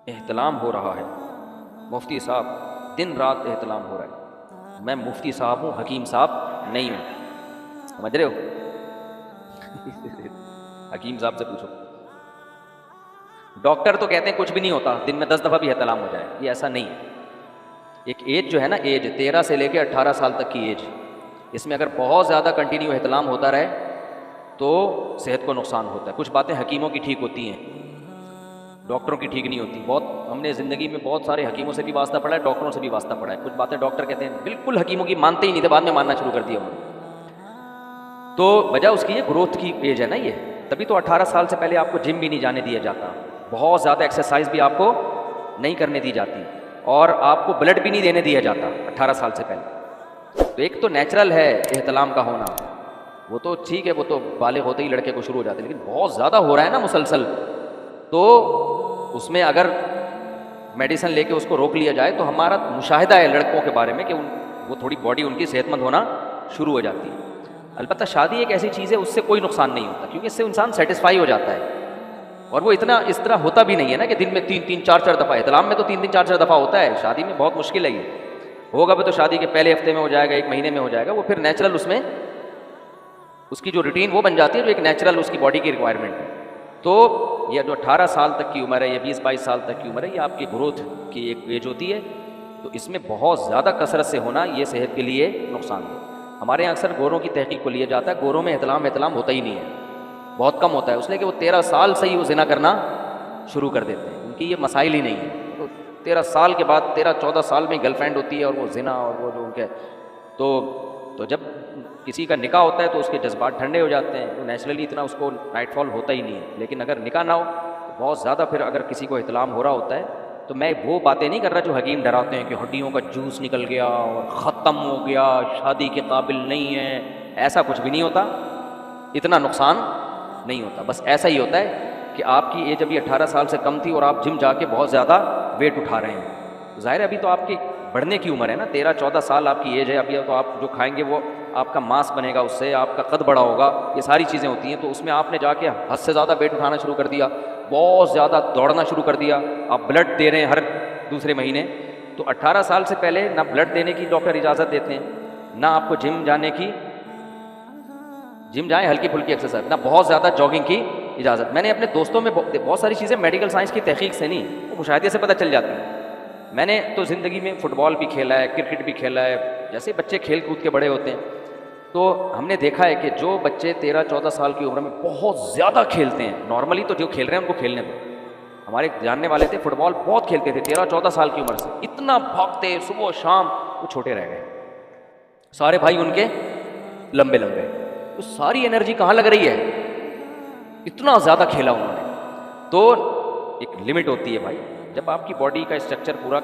احتلام ہو رہا ہے، مفتی صاحب دن رات احتلام ہو رہا ہے، میں مفتی صاحب ہوں، حکیم صاحب نہیں ہوں، سمجھ رہے ہو؟ حکیم صاحب سے پوچھو۔ ڈاکٹر تو کہتے ہیں کچھ بھی نہیں ہوتا، دن میں 10 دفعہ بھی احتلام ہو جائے، یہ ایسا نہیں ہے۔ ایک ایج جو ہے نا، ایج 13 سے لے کے 18 سال تک کی ایج، اس میں اگر بہت زیادہ کنٹینیو احتلام ہوتا رہے تو صحت کو نقصان ہوتا ہے۔ کچھ باتیں حکیموں کی ٹھیک ہوتی ہیں، ڈاکٹروں کی ٹھیک نہیں ہوتی۔ بہت ہم نے زندگی میں بہت سارے حکیموں سے بھی واسطہ پڑا ہے، ڈاکٹروں سے بھی واسطہ پڑا ہے۔ کچھ باتیں ڈاکٹر کہتے ہیں بالکل حکیموں کی مانتے ہی نہیں تھے، بعد میں ماننا شروع کر دیا انہوں نے۔ تو وجہ اس کی یہ گروتھ کی ایج ہے نا، یہ تبھی تو 18 سال سے پہلے آپ کو جم بھی نہیں جانے دیا جاتا، بہت زیادہ ایکسرسائز بھی آپ کو نہیں کرنے دی جاتی، اور آپ کو بلڈ بھی نہیں دینے دیا جاتا 18 سال سے پہلے۔ تو ایک تو نیچرل ہے احتلام کا ہونا، وہ تو ٹھیک ہے، وہ تو بالغ ہوتے ہی لڑکے کو شروع ہو جاتے ہیں، لیکن بہت زیادہ ہو رہا ہے نا مسلسل، تو اس میں اگر میڈیسن لے کے اس کو روک لیا جائے تو ہمارا مشاہدہ ہے لڑکوں کے بارے میں کہ وہ تھوڑی باڈی ان کی صحت مند ہونا شروع ہو جاتی ہے۔ البتہ شادی ایک ایسی چیز ہے، اس سے کوئی نقصان نہیں ہوتا، کیونکہ اس سے انسان سیٹسفائی ہو جاتا ہے، اور وہ اتنا اس طرح ہوتا بھی نہیں ہے نا کہ دن میں 3 4 دفعہ۔ احتلام میں تو 3 4 دفعہ ہوتا ہے، شادی میں بہت مشکل ہے، یہ ہوگا بھی تو شادی کے پہلے ہفتے میں ہو جائے گا، 1 مہینے میں ہو جائے گا، وہ پھر نیچرل اس میں اس کی جو روٹین وہ بن جاتی ہے، جو ایک نیچرل اس کی باڈی کی ریکوائرمنٹ ہے۔ تو یہ جو 18 سال تک کی عمر ہے، یا 20 22 سال تک کی عمر ہے، یہ آپ کی گروتھ کی ایک ایج ہوتی ہے، تو اس میں بہت زیادہ کثرت سے ہونا یہ صحت کے لیے نقصان ہے۔ ہمارے یہاں اکثر گوروں کی تحقیق کو لیا جاتا ہے، گوروں میں احتلام ہوتا ہی نہیں ہے، بہت کم ہوتا ہے، اس لیے کہ وہ 13 سال سے ہی وہ زنا کرنا شروع کر دیتے ہیں، ان کی یہ مسائل ہی نہیں ہے۔ تو 13 سال کے بعد 13 14 سال میں گرل فرینڈ ہوتی ہے، اور وہ زنا اور وہ جو ان کے تو جب کسی کا نکاح ہوتا ہے تو اس کے جذبات ٹھنڈے ہو جاتے ہیں، تو نیچرلی اتنا اس کو نائٹ فال ہوتا ہی نہیں ہے۔ لیکن اگر نکاح نہ ہو تو بہت زیادہ پھر اگر کسی کو احتلام ہو رہا ہوتا ہے، تو میں وہ باتیں نہیں کر رہا جو حکیم ڈراتے ہیں کہ ہڈیوں کا جوس نکل گیا اور ختم ہو گیا، شادی کے قابل نہیں ہے، ایسا کچھ بھی نہیں ہوتا، اتنا نقصان نہیں ہوتا۔ بس ایسا ہی ہوتا ہے کہ آپ کی ایج ابھی 18 سال سے کم تھی اور آپ جم جا کے بہت زیادہ ویٹ اٹھا رہے ہیں، ظاہر ہے ابھی تو آپ کی بڑھنے کی عمر ہے نا، 13 14 سال آپ کی ایج ہے ابھی، تو آپ جو کھائیں گے وہ آپ کا ماس بنے گا، اس سے آپ کا قد بڑا ہوگا، یہ ساری چیزیں ہوتی ہیں۔ تو اس میں آپ نے جا کے حد سے زیادہ ویٹ اٹھانا شروع کر دیا، بہت زیادہ دوڑنا شروع کر دیا، آپ بلڈ دے رہے ہیں ہر دوسرے مہینے، تو 18 سال سے پہلے نہ بلڈ دینے کی ڈاکٹر اجازت دیتے ہیں، نہ آپ کو جم جانے کی، جم جائیں ہلکی پھلکی ایکسرسائز، نہ بہت زیادہ جاگنگ کی اجازت۔ میں نے اپنے دوستوں میں بہت ساری چیزیں میڈیکل سائنس کی تحقیق سے نہیں، وہ مشاہدے سے پتہ چل جاتی ہیں۔ میں نے تو زندگی میں فٹ بال بھی کھیلا ہے، کرکٹ بھی کھیلا ہے، جیسے بچے کھیل کود کے بڑے ہوتے ہیں، تو ہم نے دیکھا ہے کہ جو بچے 13 14 سال کی عمر میں بہت زیادہ کھیلتے ہیں، نارملی تو جو کھیل رہے ہیں ان کو کھیلنے دو، ہمارے جاننے والے تھے فٹ بال بہت کھیلتے تھے 13 14 سال کی عمر سے، اتنا بھاگتے صبح و شام، وہ چھوٹے رہ گئے، سارے بھائی ان کے لمبے لمبے، تو ساری انرجی کہاں لگ رہی ہے، اتنا زیادہ کھیلا انہوں نے۔ تو ایک لمٹ ہوتی ہے بھائی، جب آپ کی باڈی کا اسٹرکچر پورا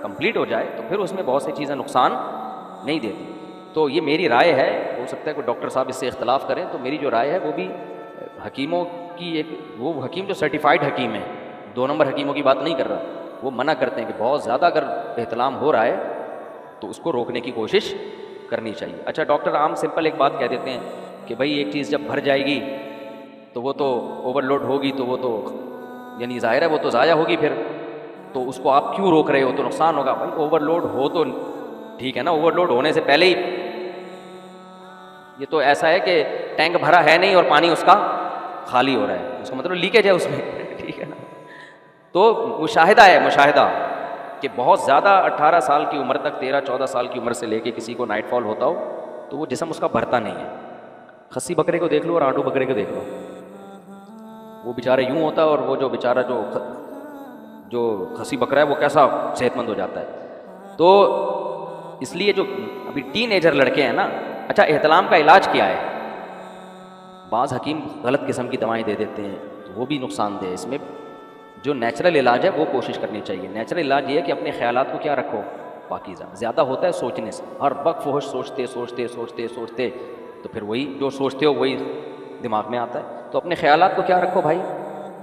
کمپلیٹ ہو جائے تو پھر اس میں بہت سی چیزیں نقصان نہیں دیتی۔ تو یہ میری رائے ہے، ہو سکتا ہے کوئی ڈاکٹر صاحب اس سے اختلاف کریں، تو میری جو رائے ہے وہ بھی حکیموں کی ایک، وہ حکیم جو سرٹیفائڈ حکیم ہیں، 2 نمبر حکیموں کی بات نہیں کر رہا، وہ منع کرتے ہیں کہ بہت زیادہ اگر احتلام ہو رہا ہے تو اس کو روکنے کی کوشش کرنی چاہیے۔ اچھا ڈاکٹر عام سمپل ایک بات کہہ دیتے ہیں کہ بھائی ایک چیز جب بھر جائے گی تو وہ تو اوور لوڈ ہوگی، تو وہ تو یعنی ظاہر ہے وہ تو ضائع ہوگی پھر، تو اس کو آپ کیوں روک رہے ہو، تو نقصان ہوگا۔ بھائی اوور لوڈ ہو تو ٹھیک ہے نا، اوور لوڈ ہونے سے پہلے ہی، یہ تو ایسا ہے کہ ٹینک بھرا ہے نہیں اور پانی اس کا خالی ہو رہا ہے، اس کا مطلب لیکیج ہے اس میں، ٹھیک ہے نا۔ تو مشاہدہ ہے، مشاہدہ کہ بہت زیادہ 18 سال کی عمر تک، 13 14 سال کی عمر سے لے کے کسی کو نائٹ فال ہوتا ہو تو وہ جسم اس کا بھرتا نہیں ہے۔ خسی بکرے کو دیکھ لو اور آنڈو بکرے کو دیکھ لو، وہ بیچارہ یوں ہوتا ہے، اور وہ جو بیچارہ جو خسی بکرا ہے وہ کیسا صحت مند ہو جاتا ہے۔ تو اس لیے جو ابھی ٹین ایجر لڑکے ہیں نا، اچھا احتلام کا علاج کیا ہے؟ بعض حکیم غلط قسم کی دوائیں دے دیتے ہیں، تو وہ بھی نقصان دہ ہے۔ اس میں جو نیچرل علاج ہے وہ کوشش کرنی چاہیے۔ نیچرل علاج یہ ہے کہ اپنے خیالات کو کیا رکھو، پاکیزہ۔ زیادہ ہوتا ہے سوچنے سے، ہر وقت فحش سوچتے سوچتے سوچتے سوچتے، تو پھر وہی جو سوچتے ہو وہی دماغ میں آتا ہے۔ تو اپنے خیالات کو کیا رکھو بھائی،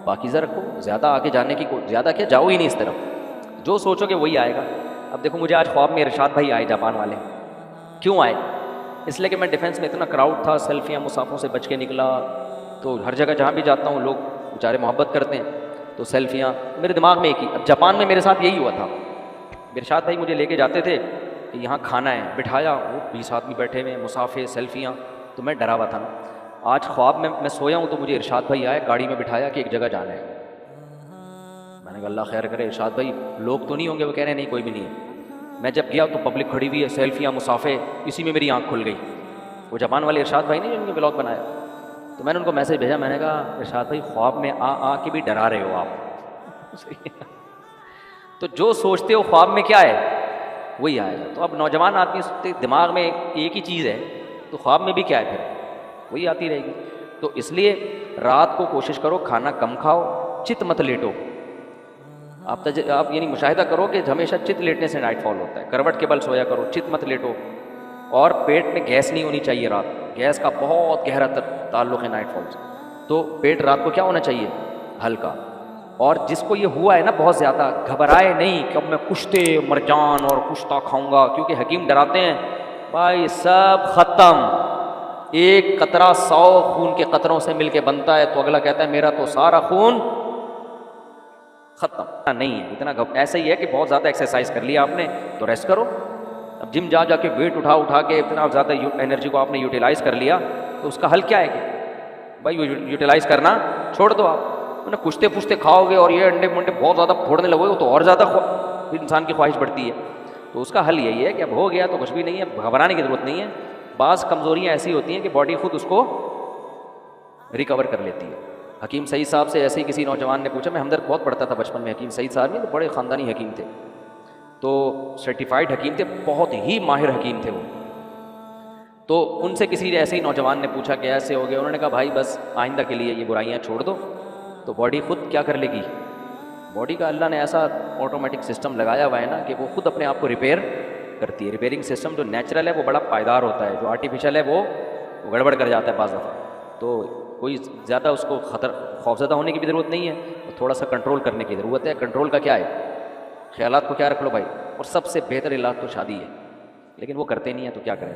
پاکیزہ رکھو، زیادہ آگے جانے کی زیادہ کیا جاؤ ہی نہیں اس طرف، جو سوچو گے وہی آئے گا۔ اب دیکھو مجھے آج خواب میں ارشاد بھائی آئے، جاپان والے، کیوں آئے؟ اس لیے کہ میں ڈیفینس میں اتنا کراؤڈ تھا، سیلفیاں مسافوں سے بچ کے نکلا، تو ہر جگہ جہاں بھی جاتا ہوں لوگ بیچارے محبت کرتے ہیں، تو سیلفیاں میرے دماغ میں ایک ہی. اب جاپان میں میرے ساتھ یہی ہوا تھا. ارشاد بھائی مجھے لے کے جاتے تھے کہ یہاں کھانا ہے, بٹھایا, وہ 20 آدمی بیٹھے ہوئے, مسافے, سیلفیاں. تو میں ڈرا ہوا تھا نا. آج خواب میں سویا ہوں تو مجھے ارشاد بھائی آئے, گاڑی میں بٹھایا کہ ایک جگہ جانا ہے. میں نے کہا اللہ خیر کرے. ارشاد بھائی لوگ تو نہیں ہوں گے؟ وہ کہہ رہے ہیں نہیں کوئی بھی نہیں ہے. میں جب گیا تو پبلک کھڑی ہوئی ہے, سیلفیاں, مسافے, اسی میں میری آنکھ کھل گئی. وہ جاپان والے ارشاد بھائی نے جن کے بلاگ بنایا. تو میں نے ان کو میسج بھیجا, میں نے کہا ارشاد بھائی خواب میں آ کے بھی ڈرا رہے ہو آپ. تو جو سوچتے ہو خواب میں کیا ہے وہی آئے گا. تو اب نوجوان آدمی دماغ میں ایک ہی چیز ہے, تو خواب میں بھی کیا ہے پھر وہی آتی رہے گی. تو اس لیے رات کو کوشش کرو کھانا کم کھاؤ, چت مت لیٹو. آپ یعنی مشاہدہ کرو کہ ہمیشہ چت لیٹنے سے نائٹ فال ہوتا ہے. کروٹ کے بل سویا کرو, چت مت لیٹو. اور پیٹ میں گیس نہیں ہونی چاہیے رات. گیس کا بہت گہرا تعلق ہے نائٹ فال سے. تو پیٹ رات کو کیا ہونا چاہیے؟ ہلکا. اور جس کو یہ ہوا ہے نا بہت زیادہ, گھبرائے نہیں کہ اب میں کشتے مرجان اور کشتہ کھاؤں گا, کیونکہ حکیم ڈراتے ہیں بھائی سب ختم. ایک قطرہ 100 خون کے قطروں سے مل کے بنتا ہے, تو اگلا کہتا ہے میرا تو سارا خون ختم. نہیں ہے اتنا. ایسا ہی ہے کہ بہت زیادہ ایکسرسائز کر لیا آپ نے تو ریسٹ کرو. اب جم جا کے ویٹ اٹھا کے اتنا زیادہ انرجی کو آپ نے یوٹیلائز کر لیا, تو اس کا حل کیا ہے کہ بھائی یوٹیلائز کرنا چھوڑ دو. آپ کشتے پوچھتے کھاؤ گے اور یہ انڈے منڈے بہت زیادہ پھوڑنے لگو گے تو اور زیادہ انسان کی خواہش بڑھتی ہے. تو اس کا حل یہی ہے کہ اب ہو گیا تو کچھ بھی نہیں ہے, گھبرانے کی ضرورت نہیں ہے. بعض کمزوریاں ایسی ہوتی ہیں کہ باڈی خود اس کو ریکور کر لیتی ہے. حکیم سعید صاحب سے ایسے ہی کسی نوجوان نے پوچھا, میں ہمدرد بہت پڑھتا تھا بچپن میں. حکیم سعید صاحب تو بڑے خاندانی حکیم تھے, تو سرٹیفائڈ حکیم تھے, بہت ہی ماہر حکیم تھے وہ. تو ان سے کسی ایسے ہی نوجوان نے پوچھا کہ ایسے ہو گیا. انہوں نے کہا بھائی بس آئندہ کے لیے یہ برائیاں چھوڑ دو, تو باڈی خود کیا کر لے گی. باڈی کا اللہ نے ایسا آٹومیٹک سسٹم لگایا ہوا ہے نا کہ وہ خود اپنے آپ کو ریپیئر کرتی ہے. ریپیئرنگ سسٹم جو نیچرل ہے وہ بڑا پائیدار ہوتا ہے, جو آرٹیفیشل ہے وہ گڑبڑ کر جاتا ہے بعض دفعہ. تو کوئی زیادہ اس کو خوفزدہ ہونے کی بھی ضرورت نہیں ہے, تھوڑا سا کنٹرول کرنے کی ضرورت ہے. کنٹرول کا کیا ہے, خیالات کو کیا رکھ لو بھائی. اور سب سے بہتر علاج تو شادی ہے, لیکن وہ کرتے نہیں ہیں تو کیا کریں.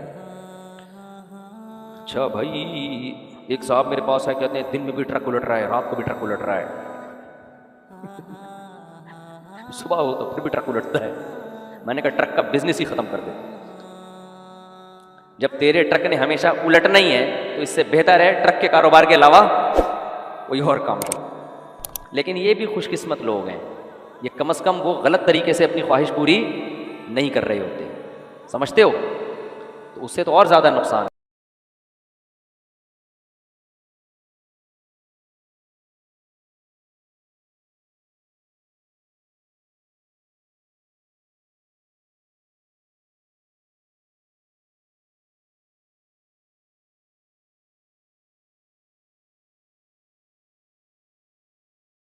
اچھا بھائی ایک صاحب میرے پاس ہے, کہتے ہیں دن میں بھی ٹرک الٹ رہا ہے, رات کو بھی ٹرک الٹ رہا ہے, صبح ہو تو پھر بھی ٹرک الٹتا ہے. میں نے کہا ٹرک کا بزنس ہی ختم کر دے. جب تیرے ٹرک نے ہمیشہ الٹنا ہی ہے تو اس سے بہتر ہے ٹرک کے کاروبار کے علاوہ کوئی اور کام کرو. لیکن یہ بھی خوش قسمت لوگ ہیں, یہ کم از کم وہ غلط طریقے سے اپنی خواہش پوری نہیں کر رہے ہوتے, سمجھتے ہو. تو اس سے تو اور زیادہ نقصان.